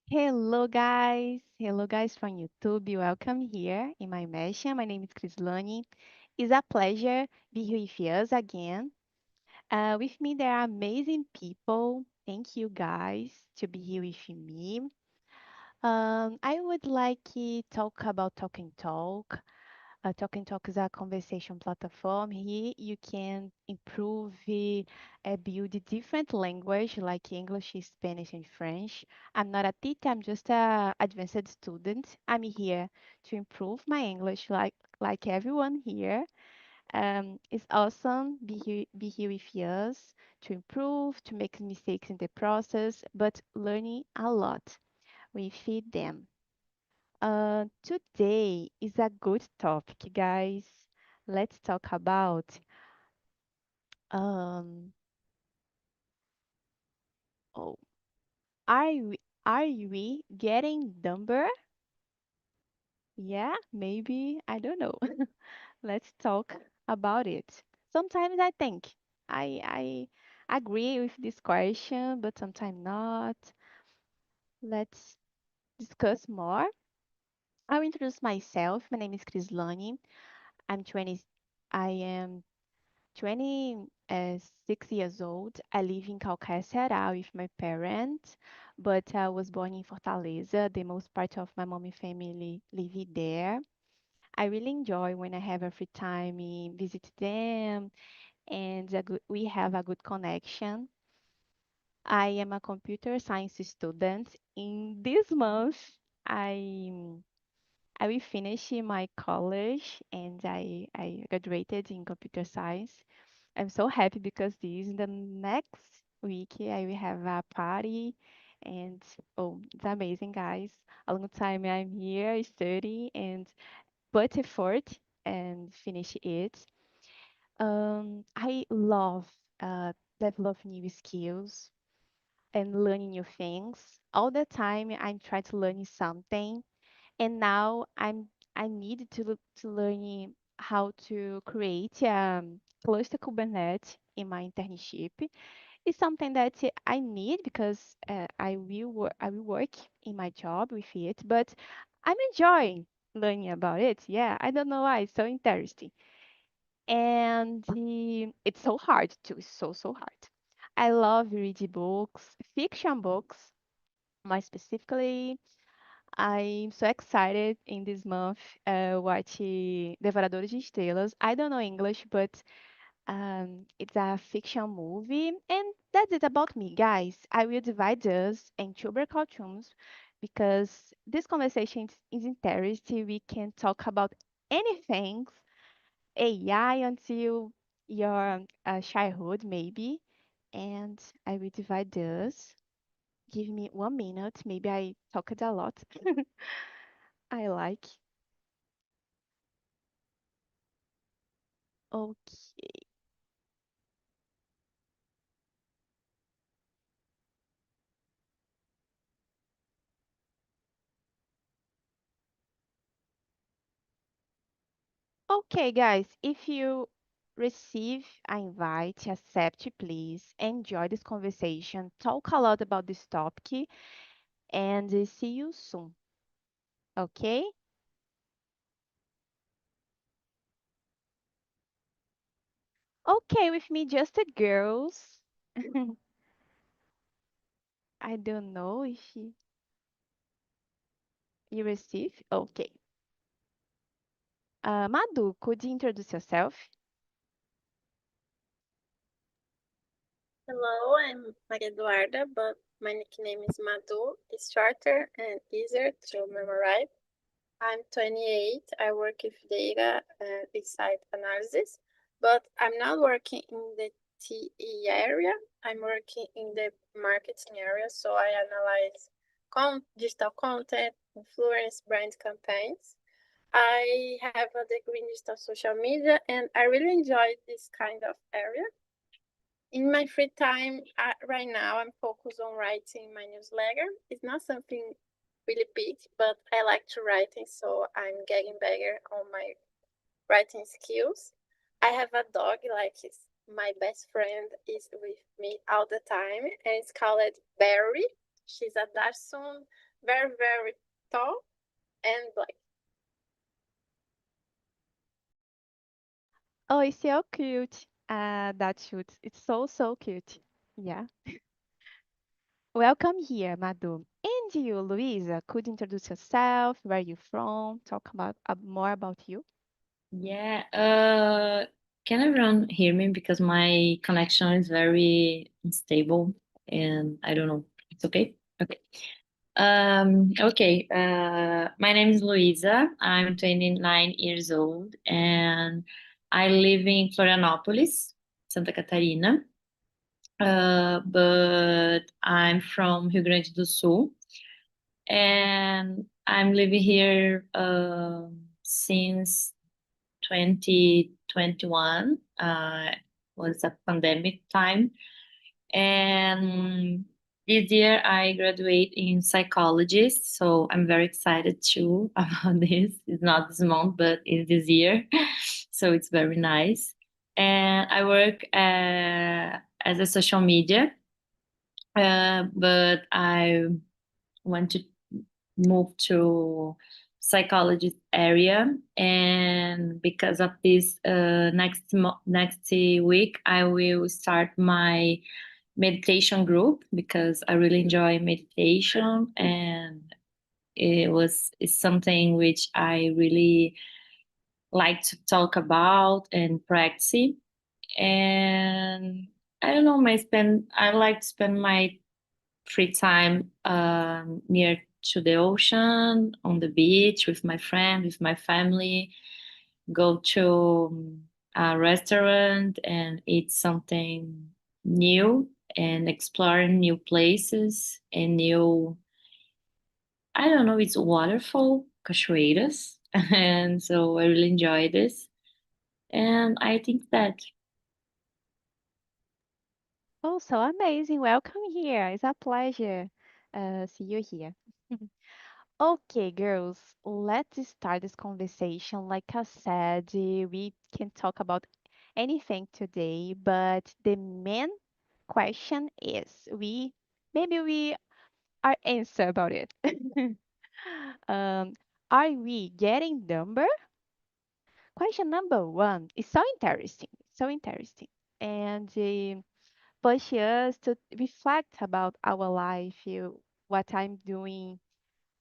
Hello, guys. Hello, guys from YouTube. Welcome here in my immersion. My name is Krislani. It's a pleasure be here with us again. With me, there are amazing people. Thank you, guys, to be here with me. I would like to talk about Talk and Talk. Talk and Talk is a conversation platform. Here you can improve, build a different language like English, Spanish, and French. I'm not a teacher, I'm just a advanced student. I'm here to improve my English like everyone here. It's awesome be here with us to improve, to make mistakes in the process, but learning a lot with them. Today is a good topic, guys. Let's talk about um oh are we getting dumber? Yeah, maybe. I don't know. Let's talk about it. Sometimes I think I agree with this question, but sometimes not. Let's discuss more. I'll introduce myself. My name is Krislani. I'm 20. I am 26 years old. I live in Calcaia, Ceará with my parents, but I was born in Fortaleza. The most part of my mommy family live there. I really enjoy when I have a free time in visit them and we have a good connection. I am a computer science student. In this month, I I will finish my college and I graduated in computer science. I'm so happy because this in the next week I will have a party and oh, it's amazing, guys. A long time I'm here studying and put effort and finish it. I love develop new skills and learning new things. All the time I'm trying to learn something, and now I need to learn how to create cluster Kubernetes in my internship. It's something that I need because I will work in my job with it, but I'm enjoying learning about it. Yeah, I don't know why it's so interesting, and it's so hard too. It's so hard. I love reading books, fiction books, more specifically. I'm so excited in this month watch Devoradores de Estrelas. I don't know English, but it's a fiction movie. And that's it about me, guys. I will divide us into cartoons because this conversation is interesting. We can talk about anything, AI until your childhood, maybe. And I will divide this. Give me 1 minute. Maybe I talked a lot. I like. Okay. Okay, guys, if you receive an invite, accept, please. Enjoy this conversation. Talk a lot about this topic and see you soon. Okay? Okay, with me, just the girls. I don't know if you receive. Okay. Madu, could you introduce yourself? Hello, I'm Maria Eduarda, but my nickname is Madu. It's shorter and easier to memorize. I'm 28. I work with data and insight analysis, but I'm not working in the TE area. I'm working in the marketing area, so I analyze digital content, influence brand campaigns. I have a degree in digital social media, and I really enjoy this kind of area. In my free time, right now, I'm focused on writing my newsletter. It's not something really big, but I like to writing, so I'm getting better on my writing skills. I have a dog, like my best friend is with me all the time, and it's called Barry. She's a Dachshund very, very tall and black. Oh, it's so cute. That shoot. It's so, so cute. Yeah. Welcome here, Madu. And you, Luisa, could introduce yourself, where you from, talk about more about you. Yeah, can everyone hear me? Because my connection is very unstable and I don't know. It's okay? Okay. Okay. My name is Luisa. I'm 29 years old and I live in Florianópolis, Santa Catarina. But I'm from Rio Grande do Sul and I'm living here since 2021 was a pandemic time, and this year I graduate in psychology, so I'm very excited too about this. It's not this month but it's this year. So it's very nice, and I work as a social media, but I want to moved to psychologist area, and because of this next week I will start my meditation group because I really enjoy meditation, and it's something which I really like to talk about and practice. And I don't know, I like to spend my free time near to the ocean, on the beach with my friend, with my family, go to a restaurant and eat something new and explore new places and new, I don't know, it's waterfall, cachoeiras. And so I really enjoy this. And I think that, Oh, so amazing. Welcome here. It's a pleasure see you here. Okay, girls, let's start this conversation. Like I said, we can talk about anything today, but the main question is maybe we are answer about it. um, are we getting number? Question number one is so interesting, so interesting, and push us to reflect about our life, what I'm doing,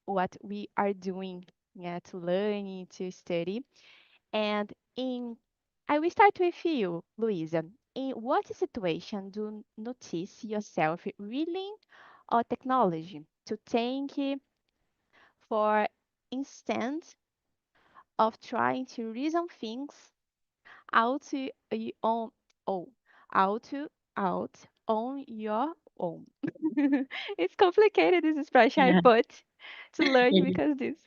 what we are doing, yeah, to learn, to study. And in, I will start with you, Luisa. In what situation do you notice yourself reading or technology? To think, for instance, of trying to reason things out to on oh out to out on your own. It's complicated this expression I yeah, put to learn it is. because this.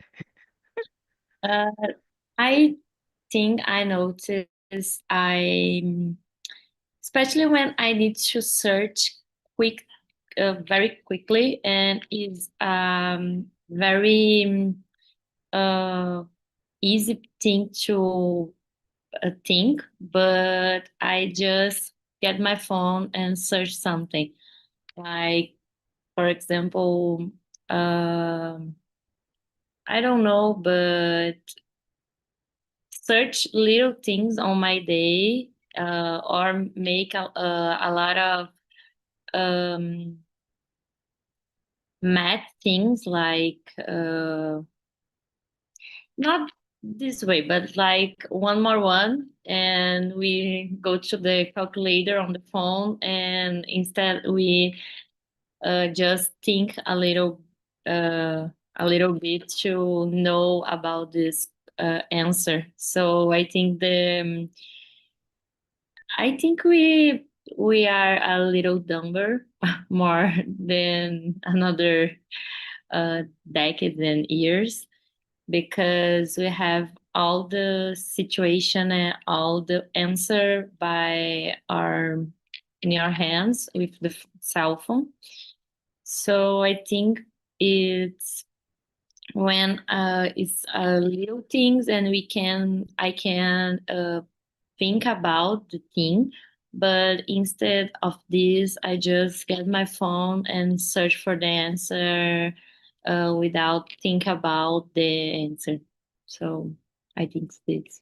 Uh, I think I noticed especially when I need to search quick, very quickly, and is very uh, easy thing to think, but I just get my phone and search something. Like, for example, um, I don't know, but search little things on my day, or make a lot of um, math things like not this way, but like one more one, and we go to the calculator on the phone, and instead we just think a little bit to know about this answer. So I think we are a little dumber more than another decades and years, because we have all the situation and all the answer by our in our hands with the cell phone. So I think it's when it's little things, and I can think about the thing, but instead of this I just get my phone and search for the answer without think about the answer. So I think this.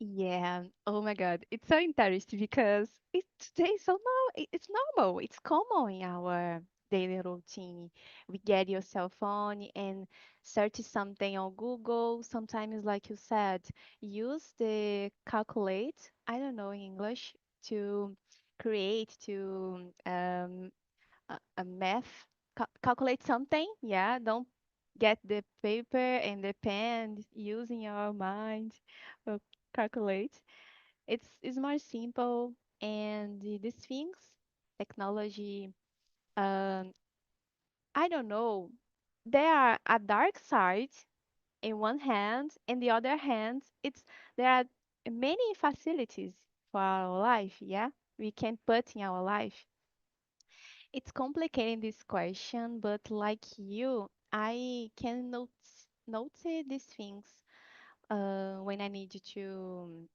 Yeah. Oh my God. It's so interesting because today so it's normal. It's common in our daily routine. We get your cell phone and search something on Google. Sometimes, like you said, use the calculate, I don't know in English, to create to a math calculate something. Yeah. Don't get the paper and the pen using your mind. uh, Calculate. It's more simple, and these things, technology, um, I don't know, they are a dark side in one hand, and the other hand, it's there are many facilities for our life, yeah, we can put in our life. It's complicating this question, but like you, I can notice these things when I need to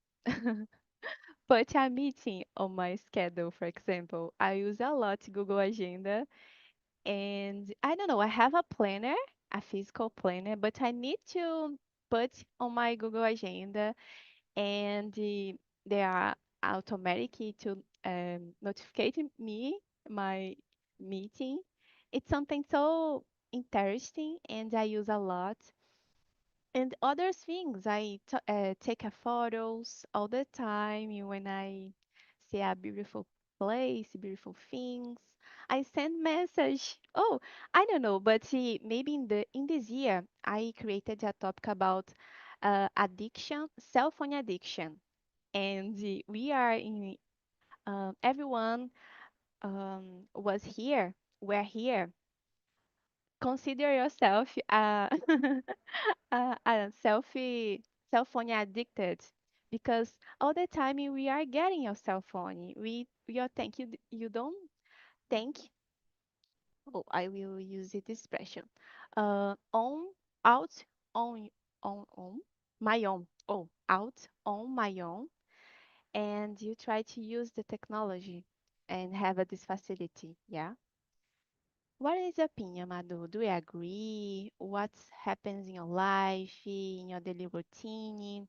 put a meeting on my schedule, for example. I use a lot Google Agenda, and I don't know, I have a planner, a physical planner, but I need to put on my Google Agenda, and they are automatic to notify me my meeting. It's something so interesting, and I use a lot. And other things, take a photos all the time when I see a beautiful place, beautiful things. I send message. Oh, I don't know, but see, maybe in this year I created a topic about addiction, cell phone addiction, and we are in. Everyone was here. We're here. Consider yourself cell phone addicted, because all the time we are getting your cell phone. We are think you don't think. Oh, I will use it expression. On out on my own. Oh, out on my own, and you try to use the technology and have this facility. Yeah. What is your opinion, Madu? Do you agree? What happens in your life, in your daily routine?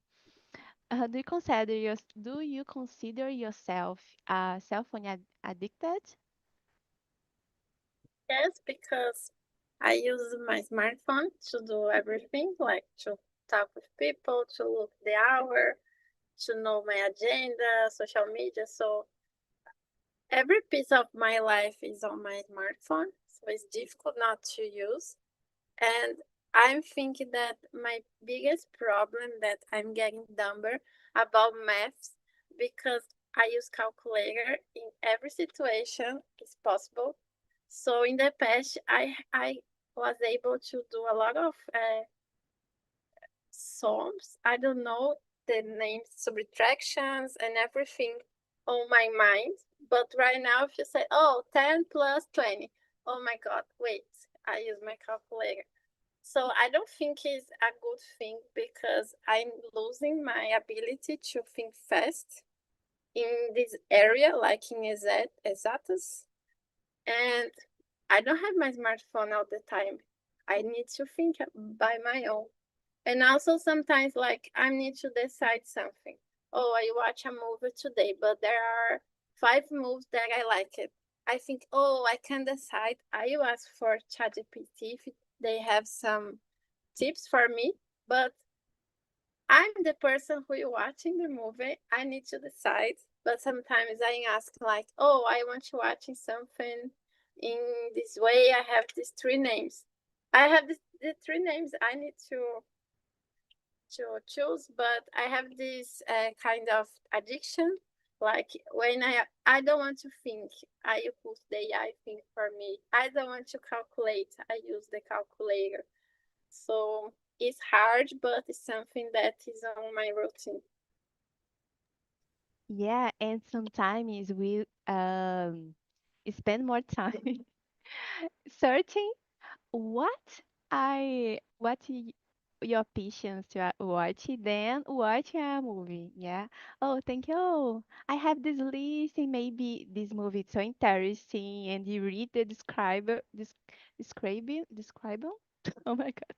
Do you consider yourself cell phone addicted? Yes, because I use my smartphone to do everything, like to talk with people, to look the hour, to know my agenda, social media. So every piece of my life is on my smartphone. So it's difficult not to use. And I'm thinking that my biggest problem that I'm getting dumber about maths because I use calculator in every situation is possible. So in the past, I was able to do a lot of sums. I don't know the names, subtractions, and everything on my mind. But right now, if you say, oh, 10 plus 20, oh my God, wait, I use my calculator. So I don't think it's a good thing because I'm losing my ability to think fast in this area, like in exatas. And I don't have my smartphone all the time. I need to think by my own. And also sometimes like I need to decide something. Oh, I watch a movie today, but there are 5 movies that I like it. I think, oh, I can decide. I will ask for ChatGPT if they have some tips for me, but I'm the person who is watching the movie. I need to decide. But sometimes I ask like, oh, I want to watch something in this way. I have these 3 names. I have the 3 names I need to choose, but I have this kind of addiction. Like when I don't want to think, I use the AI think for me. I don't want to calculate, I use the calculator. So it's hard, but it's something that is on my routine. Yeah, and sometimes we spend more time searching what what your patience to watch, then watch a movie. Yeah. Oh, thank you. Oh, I have this list, and maybe this movie is so interesting, and you read the describe. Oh my God.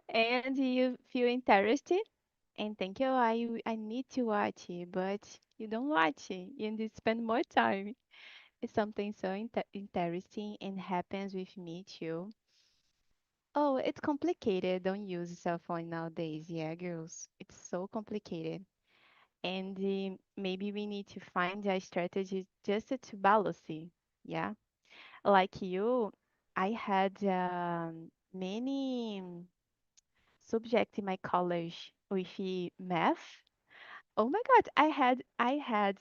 And you feel interested, and thank you. I need to watch it, but you don't watch it, and you spend more time. It's something so interesting and happens with me too. Oh, it's complicated. Don't use cell phone nowadays. Yeah, girls. It's so complicated. And maybe we need to find a strategy just to balance it. Yeah. Like you, I had many subjects in my college with math. Oh my God, I had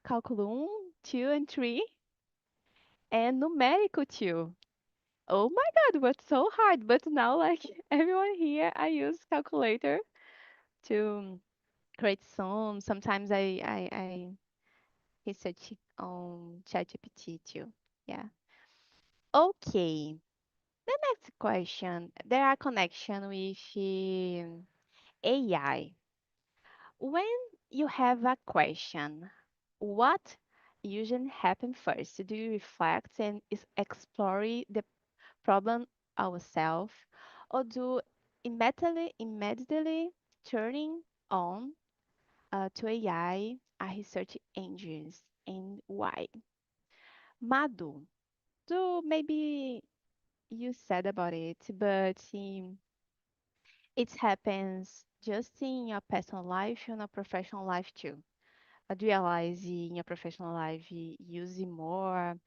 calculum 2 and 3 and numerical too. Oh my God, what's so hard? But now, like everyone here, I use calculator to create some. Sometimes I research on ChatGPT too. Yeah. Okay. The next question. There are connection with AI. When you have a question, what usually happens first? Do you reflect and explore the problem ourselves, or do immediately turning on to AI research engines, and why? Madu, so maybe you said about it, but it happens just in your personal life and your professional life too. Do you realize in your professional life you use it more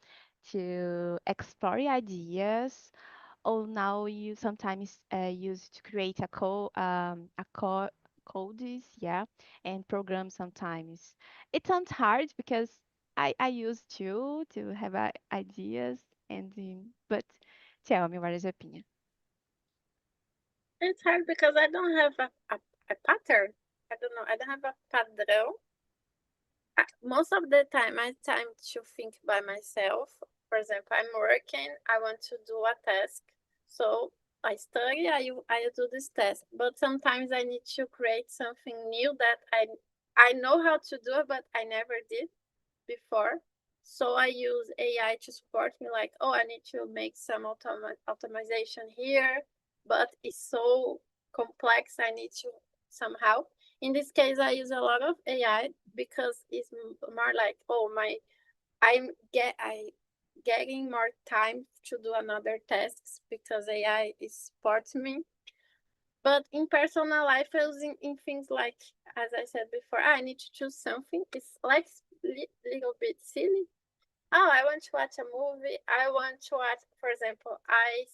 to explore ideas, or now you sometimes use to create codes, yeah, and program sometimes. It sounds hard because I use to have ideas and but tell me what is your opinion. It's hard because I don't have a pattern. I don't know. I don't have a padrão. Most of the time, I have time to think by myself. For example, I'm working, I want to do a task. So I study, I do this task. But sometimes I need to create something new that I know how to do, but I never did before. So I use AI to support me, like, oh, I need to make some automation here, but it's so complex. I need to somehow. In this case, I use a lot of AI because it's more like, oh, I getting more time to do another tasks because AI is supporting me. But in personal life, I use in things like, as I said before, I need to choose something. It's like little bit silly. Oh, I want to watch a movie. I want to watch, for example, I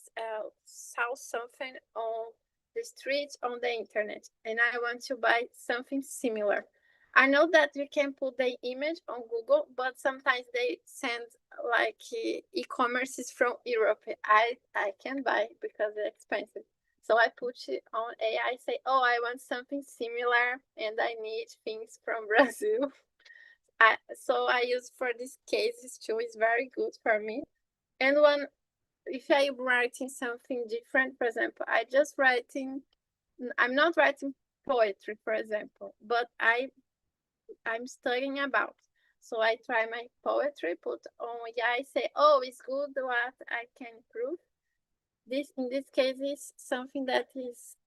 saw something on the street on the internet and I want to buy something similar. I know that you can put the image on Google, but sometimes they send like e-commerce is from Europe. I can buy because they're expensive. So I put it on AI, say, oh, I want something similar and I need things from Brazil. So I use for these cases too. It's very good for me. And when if I'm writing something different, for example, I'm not writing poetry, for example, but I'm studying about. So I try my poetry, put on, yeah, I say, oh, it's good what I can improve. This in this case is something that is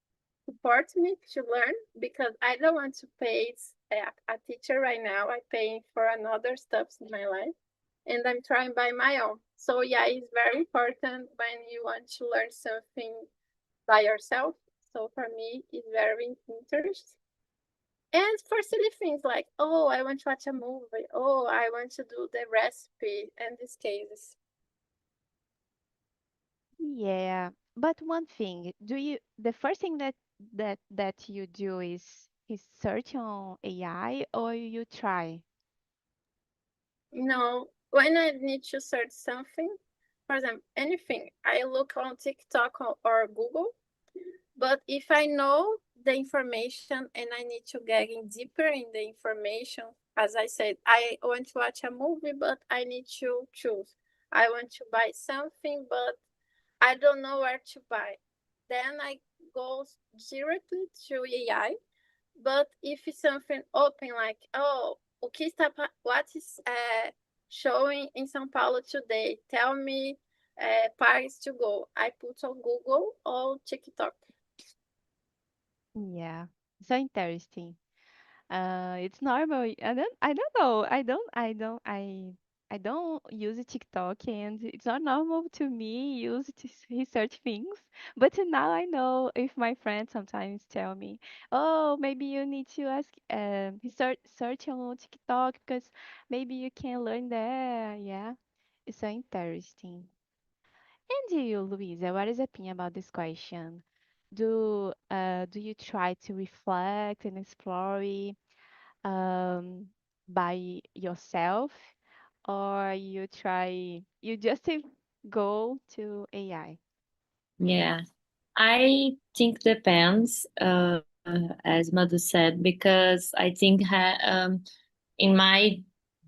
support me to learn because I don't want to pay a teacher right now. I'm paying for another stuff in my life and I'm trying by my own. So yeah, it's very important when you want to learn something by yourself. So for me, it's very interesting. And for silly things like, oh, I want to watch a movie. Oh, I want to do the recipe and these cases. Yeah, but one thing, do you the first thing that you do is search on AI, or you try? No, when I need to search something, for example, anything, I look on TikTok or Google. But if I know the information and I need to get in deeper in the information, as I said, I want to watch a movie, but I need to choose. I want to buy something, but I don't know where to buy. then I go directly to AI. But if it's something open like, oh, what is showing in São Paulo today? Tell me parties to go. I put on Google or TikTok. Yeah, so interesting. It's normal. I don't know. I don't use TikTok, and it's not normal to me use to research things. But now I know if my friends sometimes tell me, "Oh, maybe you need to ask research search on TikTok because maybe you can learn there." Yeah, it's so interesting. And you, Luisa, what is your opinion about this question? Do you try to reflect and explore um, by yourself, or you just go to AI? Yeah, I think depends, as Madhu said, because I think in my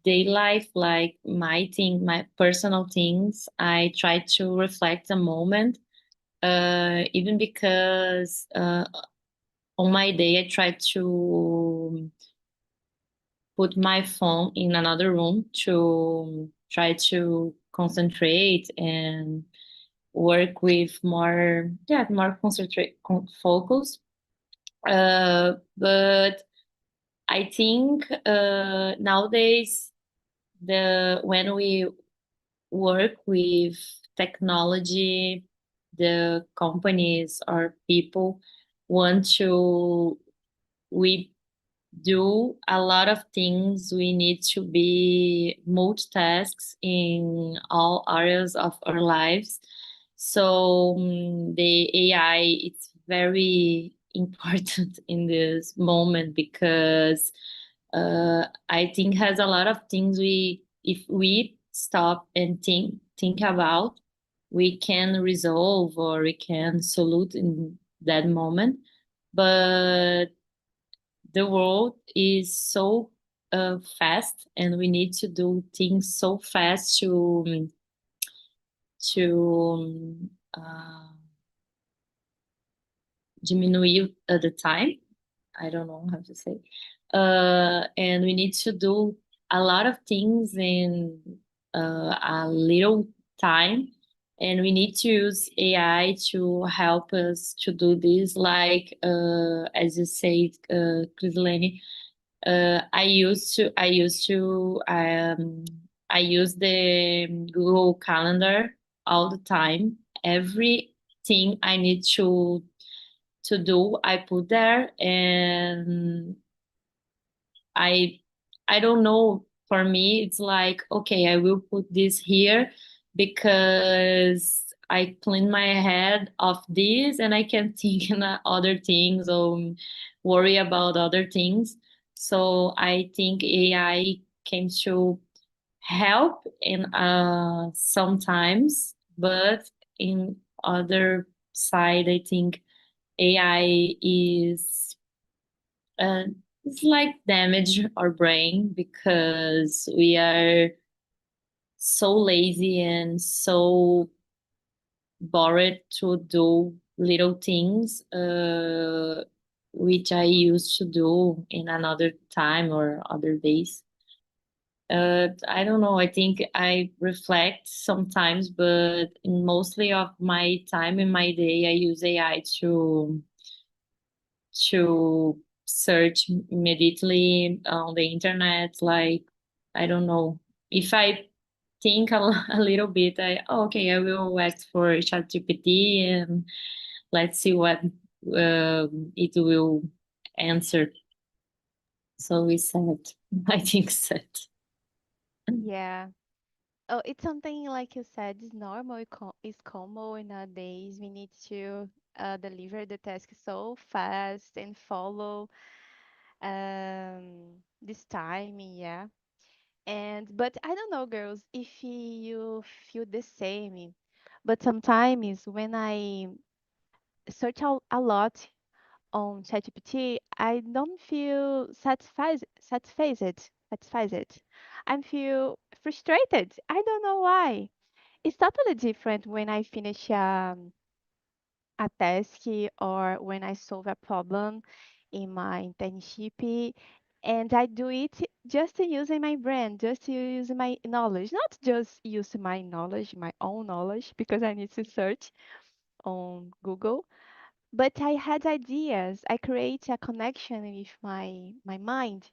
day life, like my personal things, I try to reflect a moment. Even because on my day, I try to put my phone in another room to try to concentrate and work with more concentrate focus. But I think nowadays the when we work with technology, the companies or people want to we do a lot of things. We need to be multitasks in all areas of our lives. So the AI it's very important in this moment because I think has a lot of things we if we stop and think about we can resolve or we can solve in that moment. But the world is so fast and we need to do things so fast to diminish the time. I don't know how to say. And we need to do a lot of things in a little time. And we need to use AI to help us to do this, like as you said, Crislene, I use the Google Calendar all the time. Everything I need to do, I put there, and I I don't know. For me, it's like okay, I will put this here because I clean my head of this, and I can think in other things or worry about other things. So I think AI came to help in sometimes, but in other side, I think AI is uh, it's like damage our brain because we are so lazy and so bored to do little things which I used to do in another time or other days. I don't know. I think I reflect sometimes, but in mostly of my time in my day, I use AI to search immediately on the internet. Like, I don't know. If I think a little bit, okay, I will ask for ChatGPT and let's see what it will answer. So we said, I think said. Yeah. Oh, it's something like you said, is normal, is common nowadays. We need to deliver the task so fast and follow this timing, yeah. But I don't know, girls, if you feel the same. But sometimes when I search a lot on ChatGPT, I don't feel satisfied. I feel frustrated. I don't know why. It's totally different when I finish a task or when I solve a problem in my internship. And I do it just using my brain, just using my knowledge, not just use my knowledge, my own knowledge, because I need to search on Google. But I had ideas. I create a connection with my mind.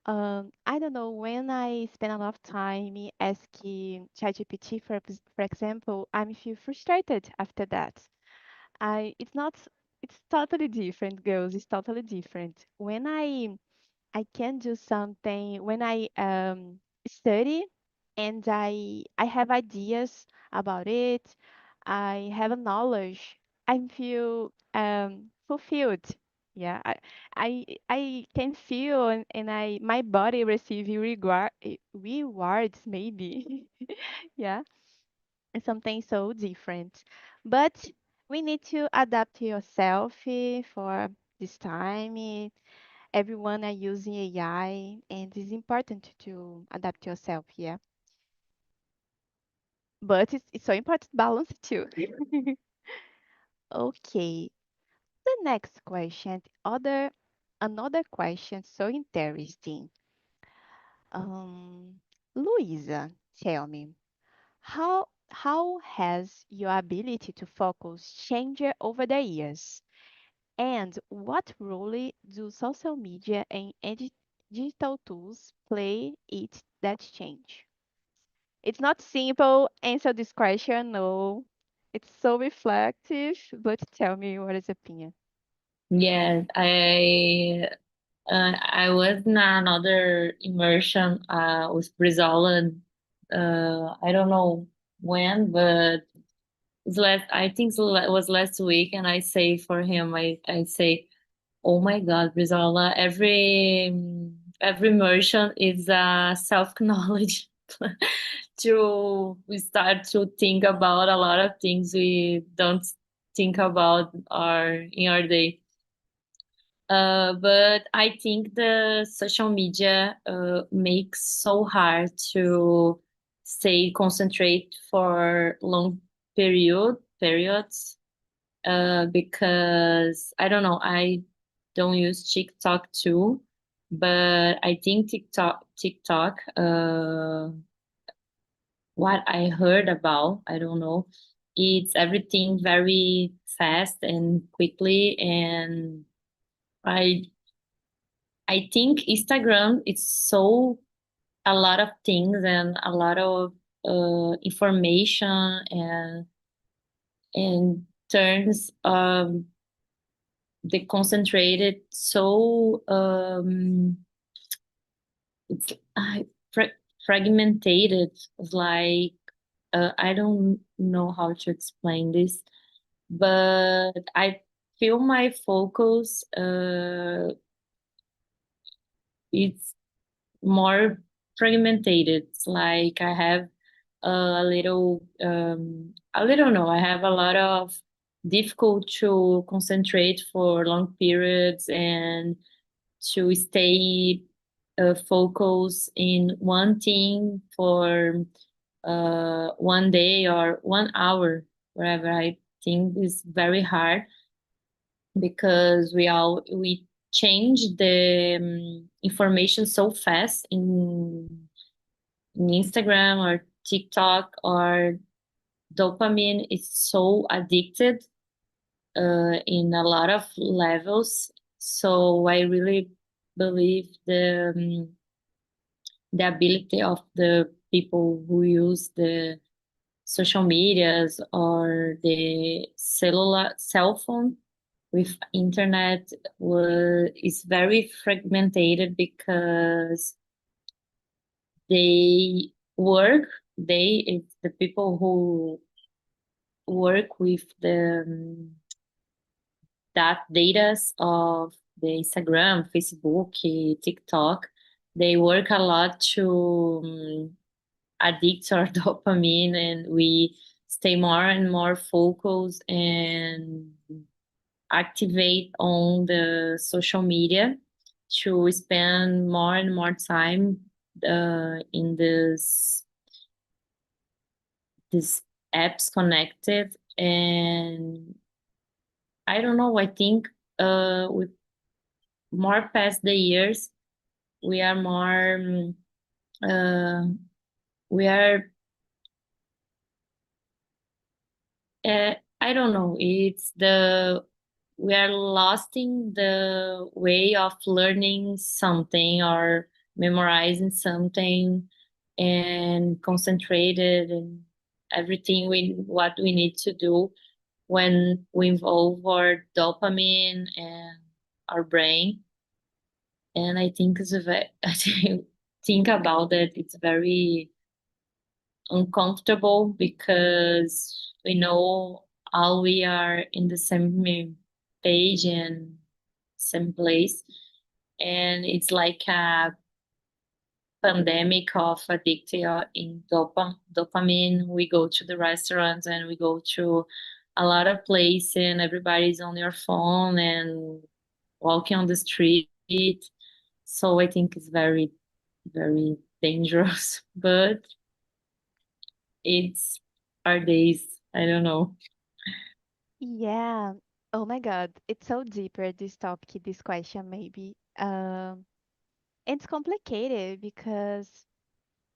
I don't know, when I spend a lot of time asking ChatGPT, for example, I feel frustrated after that. It's not, it's totally different, girls. It's totally different. When I can do something, when I study and I have ideas about it, I have a knowledge, I feel fulfilled. Yeah, I can feel, and I my body receive rewards maybe. Yeah, it's something so different. But we need to adapt yourself for this time. Everyone are using AI, and it's important to adapt yourself. Yeah, but it's so important to balance it too. Okay, the next question, another question, so interesting. Um, Luisa, tell me, how has your ability to focus changed over the years? And what role do social media and digital tools play it that change? It's not simple. Answer this question, no. It's so reflective, but tell me what is opinion. Yeah, I was in another immersion with Brizola. I don't know when, but it's last. I think it was last week, and I say for him, I say, "Oh my God, Brizola! Every immersion is a self knowledge to we start to think about a lot of things we don't think about our in our day." But I think the social media makes so hard to stay concentrate for long periods because I don't know, I don't use TikTok too, but I think TikTok what I heard about, I don't know, it's everything very fast and quickly, and I I think Instagram is so a lot of things and a lot of information and turns the concentrated so it's fragmented. It's like I don't know how to explain this, but I feel my focus it's more fragmented. It's like I have a little no, I have a lot of difficult to concentrate for long periods and to stay focused in one thing for 1 day or 1 hour, wherever. I think is very hard because we change the information so fast in Instagram or TikTok, or dopamine is so addicted in a lot of levels. So I really believe the ability of the people who use the social medias or the cellular cell phone with internet is very fragmented because they work it's the people who work with the that data of the Instagram, Facebook, TikTok. They work a lot to addict our dopamine, and we stay more and more focused and activate on the social media to spend more and more time in this apps connected, and I don't know, I think with more past the years, we are more, we are, I don't know, we are lost in the way of learning something or memorizing something and concentrated and everything what we need to do when we involve our dopamine and our brain. And I think I think about it, it's very uncomfortable because we know all we are in the same page and same place. And it's like a pandemic of addiction in dopamine. We go to the restaurants and we go to a lot of places and everybody's on your phone and walking on the street. So I think it's very, very dangerous, but it's our days. I don't know. Yeah. Oh my God, it's so deeper, this topic, this question maybe. It's complicated because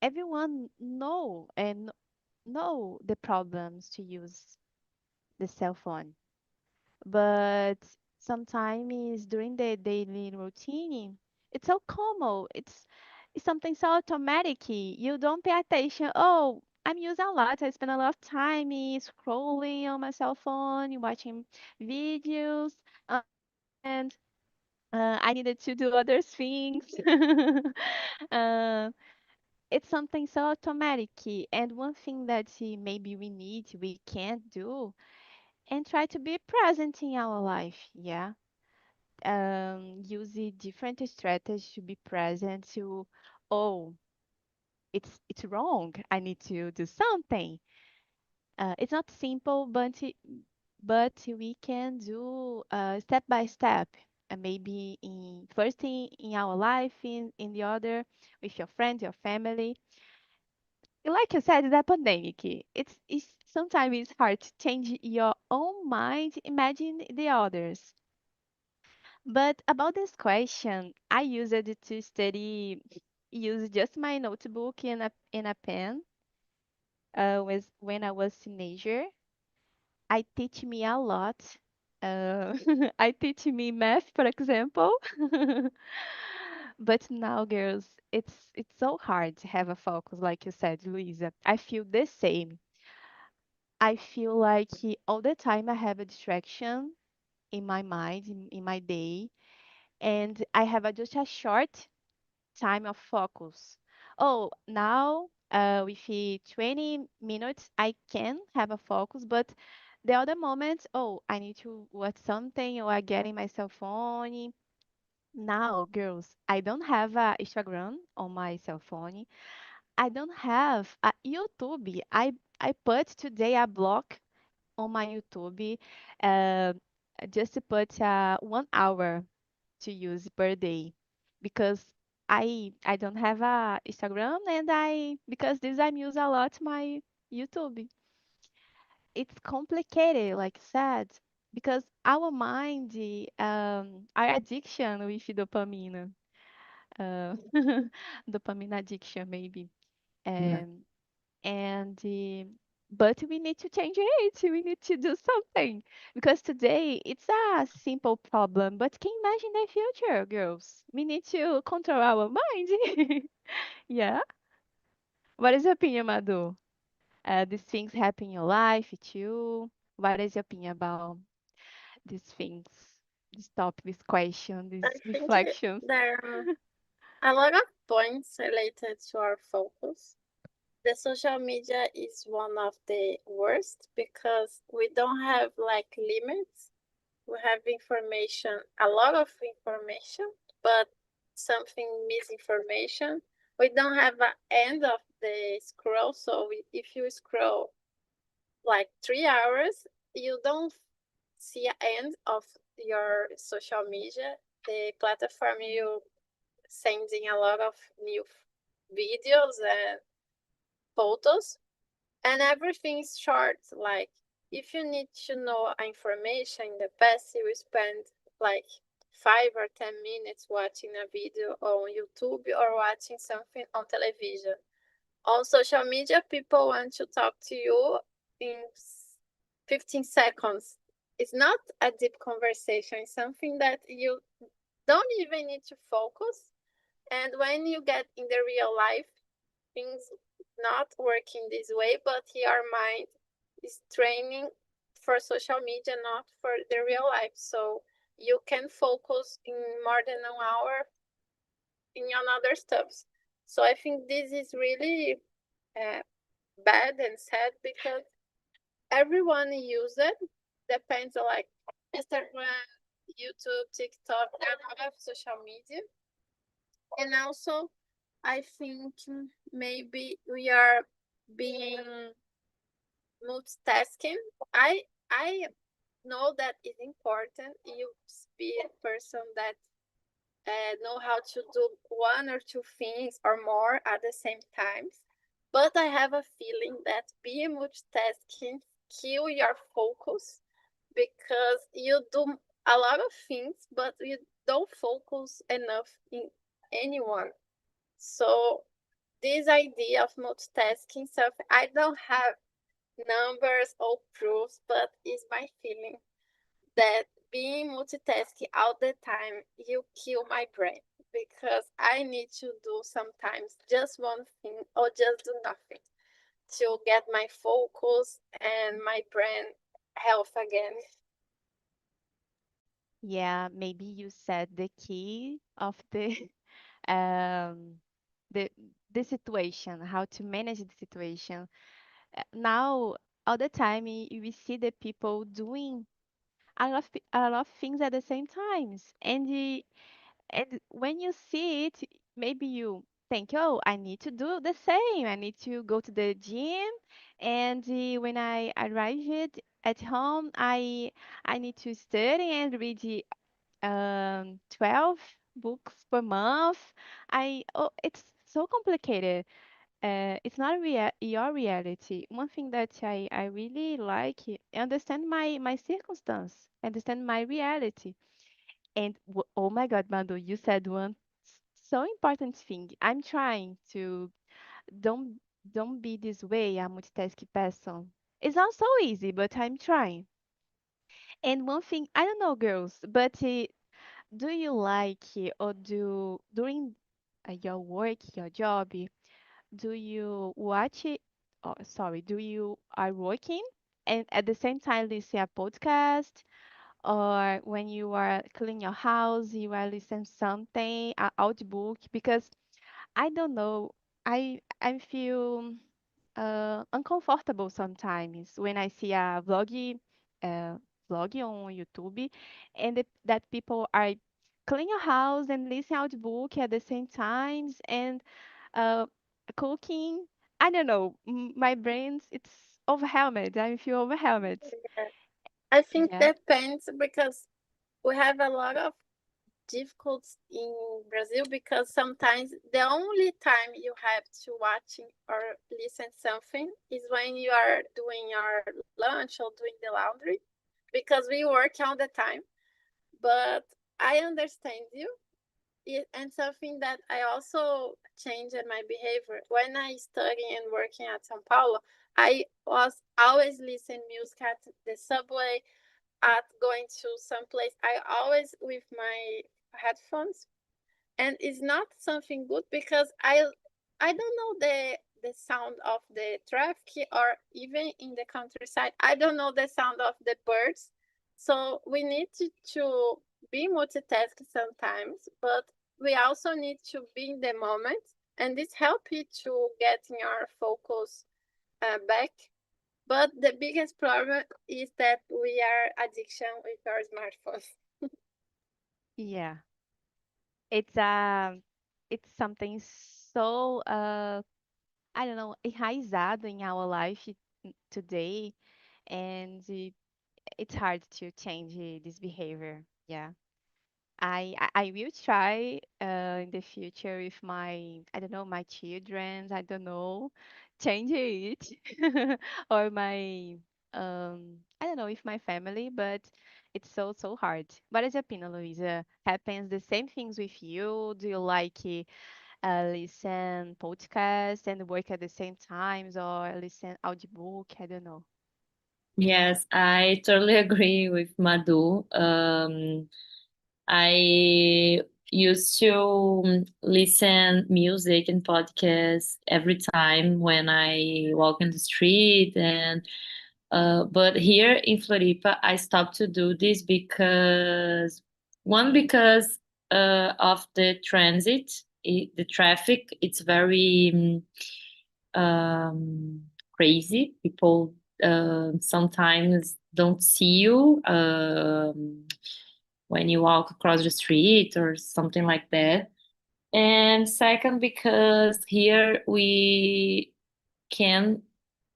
everyone know the problems to use the cell phone. But sometimes during the daily routine, it's so common. It's something so automatic. You don't pay attention. Oh, I'm using a lot. I spend a lot of time scrolling on my cell phone, watching videos, and I needed to do other things. uh, it's something so automatic. And one thing that maybe we can't do, and try to be present in our life. Yeah, use the different strategies to be present. To, oh, it's wrong. I need to do something. It's not simple, but we can do step by step. Maybe in first in our life, in the other with your friends, your family. Like you said, the pandemic. It's sometimes it's hard to change your own mind. Imagine the others. But about this question, I used it to study, use just my notebook and a pen. Was when I was teenager. I teach me a lot. I teach me math, for example. But now, girls, it's so hard to have a focus, like you said, Luisa. I feel the same. I feel like all the time I have a distraction in my mind, in my day, and I have just a short time of focus. Oh, now with 20 minutes, I can have a focus, but the other moments, oh, I need to watch something or I get in my cell phone. Now, girls, I don't have a Instagram on my cell phone. I don't have a YouTube. I put today a block on my YouTube, uh, just to put 1 hour to use per day because I don't have a Instagram and I because this I use a lot my YouTube. It's complicated, like said, because our mind our addiction with dopamine, uh, dopamine addiction maybe. Yeah. Um, and but we need to change it. We need to do something because today it's a simple problem, but can you imagine the future, girls? We need to control our mind. Yeah. What is your opinion, Madu? These things happen in your life too. What is your opinion about these things, this topic, this question, I these think reflections? there are a lot of points related to our focus. The social media is one of the worst because we don't have like limits. We have information, a lot of information, but something misinformation. We don't have an end of the scroll. So if you scroll like 3 hours, you don't see an end of your social media. The platform you sending a lot of new videos and photos, and everything's short. Like if you need to know information in the past, you will spend like 5 or 10 minutes watching a video on YouTube or watching something on television. On social media, people want to talk to you in 15 seconds. It's not a deep conversation, it's something that you don't even need to focus. And when you get in the real life, things not working this way, but your mind is training for social media, not for the real life. So you can focus in more than an hour in another stuff. So I think this is really bad and sad because everyone use it. Depends on like Instagram, YouTube, TikTok, and other social media. And also, I think maybe we are being multitasking. I know that it's important. You be a person that know how to do one or two things or more at the same time. But I have a feeling that being multitasking kill your focus because you do a lot of things, but you don't focus enough in anyone. So this idea of multitasking stuff, I don't have numbers or proofs, but it's my feeling that being multitasking all the time, you kill my brain because I need to do sometimes just one thing or just do nothing to get my focus and my brain health again. Yeah, maybe you said the key of the um the the situation, how to manage the situation. Now, all the time, we see the people doing a lot of things at the same times, and when you see it, maybe you think, oh, I need to do the same. I need to go to the gym, and when I arrive it at home, I need to study and read 12 books per month. It's so complicated. It's not your reality. One thing that I really like, understand my circumstance, understand my reality. And oh my God, Mando, you said one so important thing. I'm trying to don't don't be this way, a multitasking person. It's not so easy, but I'm trying. And one thing, I don't know, girls, but do you like or do during your work, your job, do you watch it? Oh, sorry, do you are working and at the same time listen a podcast, or when you are cleaning your house, you are listening something, an audiobook? Because I don't know, I feel uncomfortable sometimes when I see a uh, vlog on YouTube, and that people are cleaning your house and listening audiobook at the same times and uh, cooking. I don't know, my brains it's overwhelmed. I feel overwhelmed. I think Yeah. depends because we have a lot of difficulties in Brazil because sometimes the only time you have to watch or listen something is when you are doing your lunch or doing the laundry because we work all the time. But I understand you. And something that I also changed in my behavior when I study and working at São Paulo, I was always listening music at the subway, at going to some place. I always with my headphones, and it's not something good because I don't know the sound of the traffic or even in the countryside. I don't know the sound of the birds. So we need to be multitasking sometimes, but we also need to be in the moment, and this helps you to get your focus back. But the biggest problem is that we are addiction with our smartphones. Yeah. It's it's something so I don't know, enraizado in our life today, and it's hard to change this behavior. Yeah. I will try in the future with my, I don't know, my children, I don't know, change it or my I don't know if my family, but it's so hard. What is your opinion, Luisa? Happens the same things with you? Do you like listen podcast and work at the same times or listen audiobook? I don't know. Yes, I totally agree with Madhu. I used to listen music and podcasts every time when I walk in the street, and but here in Floripa, I stopped to do this because one, because of the transit, the traffic. It's very crazy. People sometimes don't see you when you walk across the street or something like that. And second, because here we can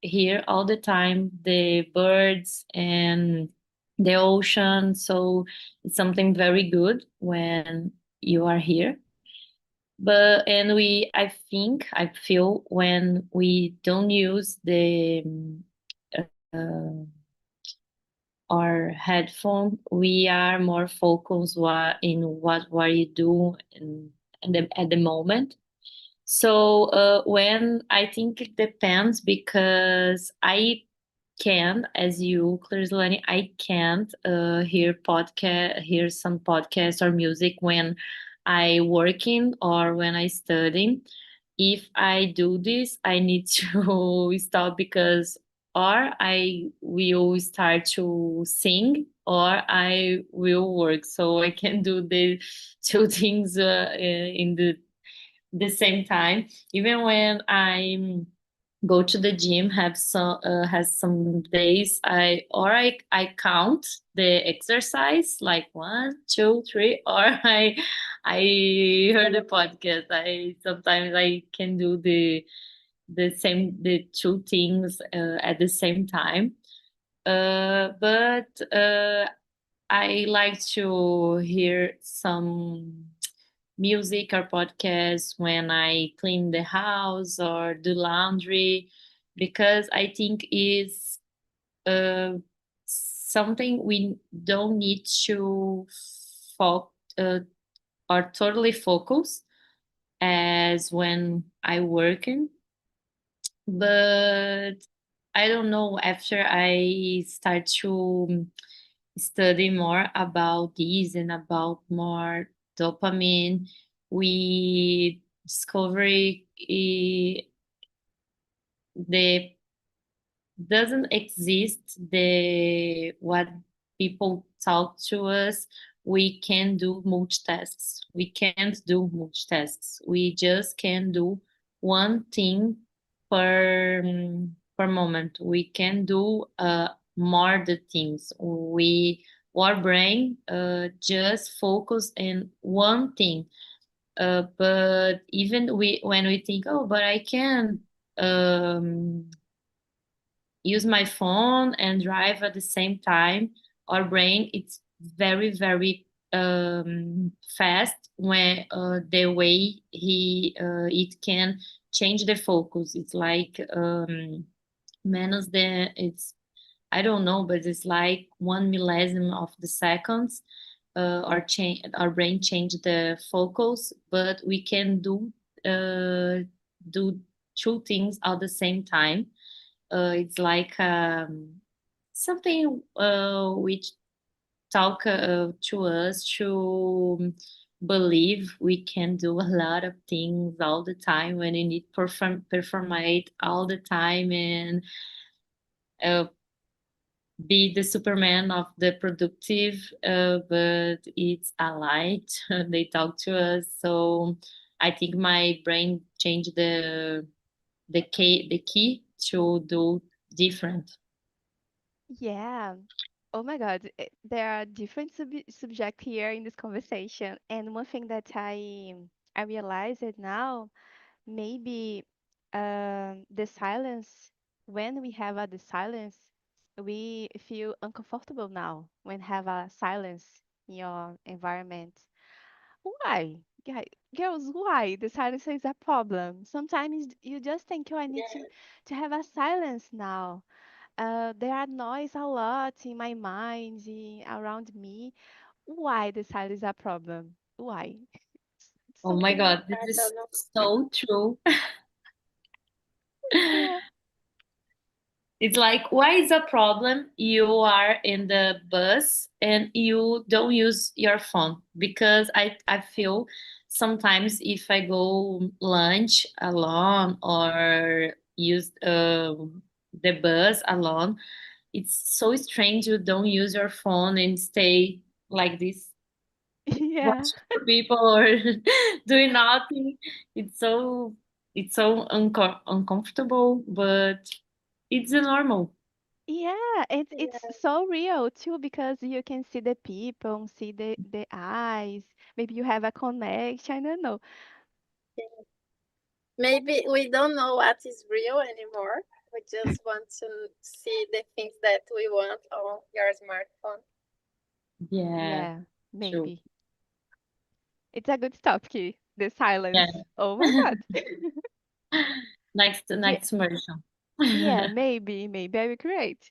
hear all the time the birds and the ocean. So it's something very good when you are here. But and I think, I feel when we don't use the uh, our headphone, we are more focused in what you do at the moment. So when I think it depends, because I can, as you, Clarislani, I can't hear some podcast or music when I working or when I studying. If I do this, I need to stop, because or I will start to sing or I will work. So I can do the two things in the same time. Even when I go to the gym, have some has some days I count the exercise, like 1 2 3, or I heard the podcast. I sometimes I can do the two things at the same time. But I like to hear some music or podcasts when I clean the house or do laundry, because I think is uh, something we don't need to fo- uh, or totally focus as when I working. But I don't know, after I start to study more about this and about more dopamine, we discover the doesn't exist the what people talk to us. We can do multitasks. We can't do multitasks. We just can do one thing per moment. We can do more the things. Our brain just focus in one thing. But even we when we think, oh, but I can um, use my phone and drive at the same time, our brain, it's very fast when the way it can change the focus. It's like minus the it's I don't know, but it's like 1 millesime of the seconds. Our brain change the focus, but we can do two things at the same time. It's like something which talk to us to believe we can do a lot of things all the time when you need performate all the time, and uh, be the superman of the productive, but it's a light. They talk to us. So I think my brain changed the key to do different. Yeah. Oh my God, there are different subjects here in this conversation, and one thing that I realized it now, maybe the silence, when we have the silence, we feel uncomfortable now when have a silence in your environment. Why? Girls, why the silence is a problem? Sometimes you just think, oh, I need to have a silence now. There are noise a lot in my mind, around me. Why the silence is a problem? Why? It's Oh my something. God, this I is don't know. so true. Yeah. It's like, why is a problem? You are in the bus and you don't use your phone because I feel sometimes if I go lunch alone or use the bus alone, it's so strange you don't use your phone and stay like this Yeah. watching for people or doing nothing. It's so uncomfortable, but it's normal. Yeah, it's Yeah, so real too because you can see the people, see the eyes. Maybe you have a connection. I don't know. yeah. Maybe we don't know what is real anymore. We just want to see the things that we want on your smartphone. Yeah, Yeah, true. maybe. It's a good topic, the Yeah. silence. Oh my God. Ge- Next version. Yeah, maybe I will create.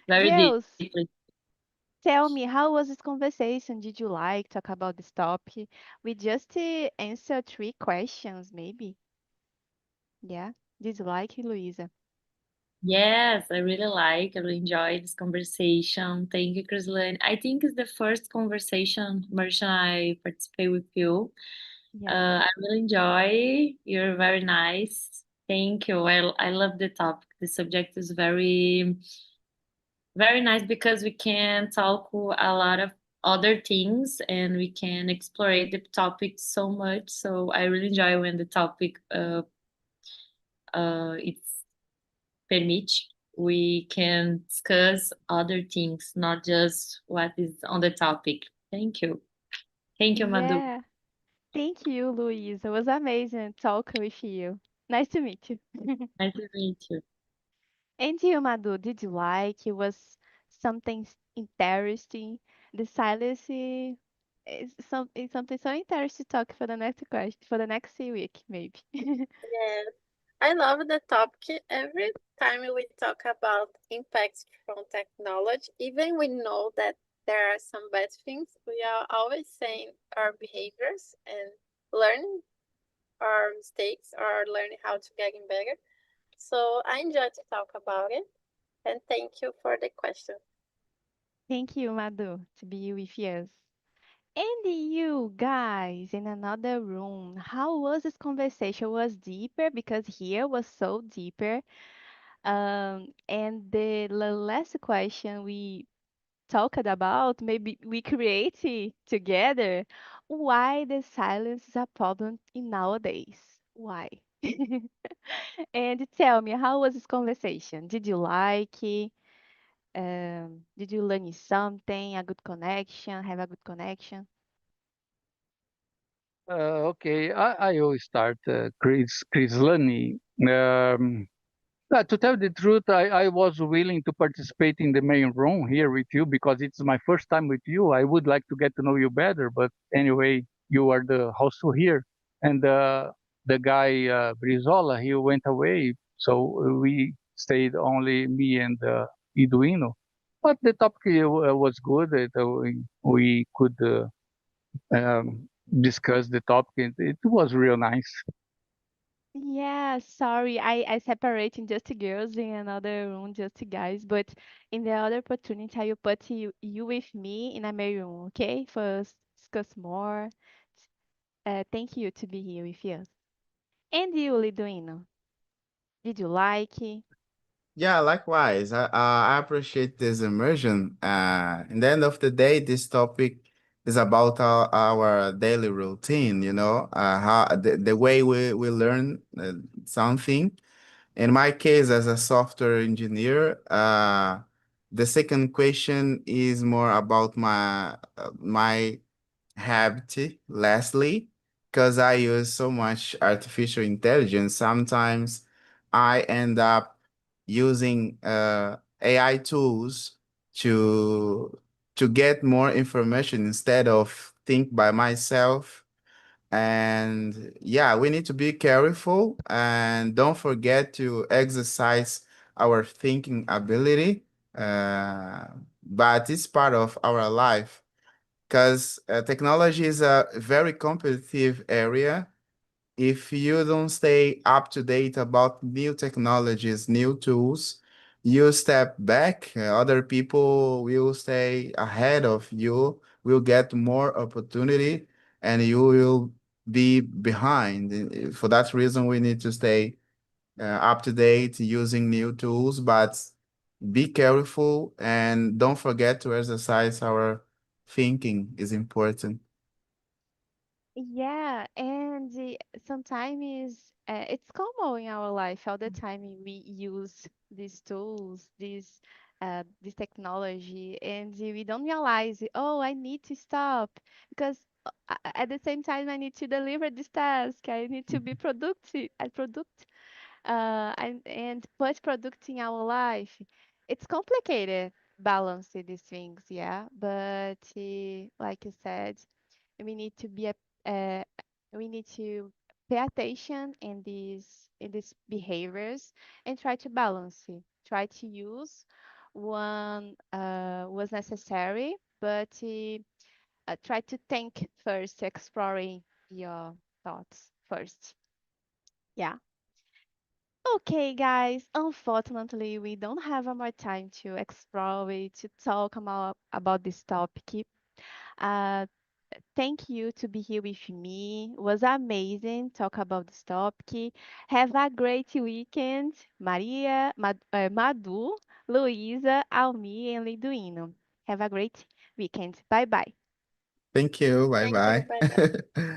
Very Girls, deeply. tell me, how was this conversation? Did you like talk about this topic? We just answered three questions, maybe. Yeah. Did you like, Luisa? Yes, I really enjoyed this conversation. Thank you, Chrislane. I think it's the first conversation, Merchant, I participate with you. Yeah. I really enjoy. You're very nice. Thank you. I love the topic. The subject is very nice because we can talk a lot of other things and we can explore the topic so much. So I really enjoy when the topic it's permit we can discuss other things, not just what is on the topic. Thank you. Thank you, Madhu. Yeah. Thank you, Luisa. It was amazing talking with you. Nice to meet you. Nice to meet you. And you, Madhu, did you like? It was something interesting. The silence is something so interesting to talk for the next question, for the next week, maybe. Yes, I love the topic. Every time we talk about impacts from technology, even we know that there are some bad things, we are always saying our behaviors and learning our mistakes or learning how to get better. So I enjoy to talk about it, and thank you for the question. Thank you, Madhu, to be with us. And you guys in another room, how was this conversation? Was deeper because here was so deeper. And the last question we talked about, maybe we create it together. Why the silence is a problem in nowadays? Why? And tell me, how was this conversation? Did you like it? Did you learn something? A good connection? Have a good connection? Okay, I will start, Chris Lunny. To tell the truth, I was willing to participate in the main room here with you because it's my first time with you. I would like to get to know you better, but anyway, you are the host here. And the guy, Brizola, he went away, so we stayed only me and Eduino. But the topic was good. We could discuss the topic. It was real nice. Yeah, sorry, I separate in just girls in another room, just guys. But in the other opportunity, I will put you with me in a main room, okay? First, discuss more. Thank you to be here with us. And you, Liduino, did you like it? Yeah, likewise. I appreciate this immersion. In the end of the day, this topic is about our daily routine, how the way we learn something. In my case, as a software engineer, the second question is more about my habit, lastly, because I use so much artificial intelligence. Sometimes I end up using AI tools to to get more information instead of think by myself. And yeah, we need to be careful and don't forget to exercise our thinking ability, but it's part of our life because technology is a very competitive area. If you don't stay up to date about new technologies, new tools, you step back, other people will stay ahead of you, will get more opportunity, and you will be behind. For that reason, we need to stay up to date using new tools, but be careful and don't forget to exercise our thinking is important. Yeah, and sometimes it's common in our life. All the time we use these tools, this technology, and we don't realize, oh, I need to stop because at the same time I need to deliver this task. I need to be productive, and put product in our life. It's complicated balancing these things, yeah. But like you said, we need to be a uh, we need to pay attention in these behaviors and try to balance it. Try to use one was necessary, but try to think first, exploring your thoughts first. Yeah. Okay, guys. Unfortunately, we don't have more time to explore it, to talk about this topic. Uh, Thank you to be here with me. It was amazing talk about this topic. Have a great weekend, Madu, Luísa, Almi, and Liduino. Have a great weekend. Bye bye. Thank you. Bye Thank you. Bye bye. bye.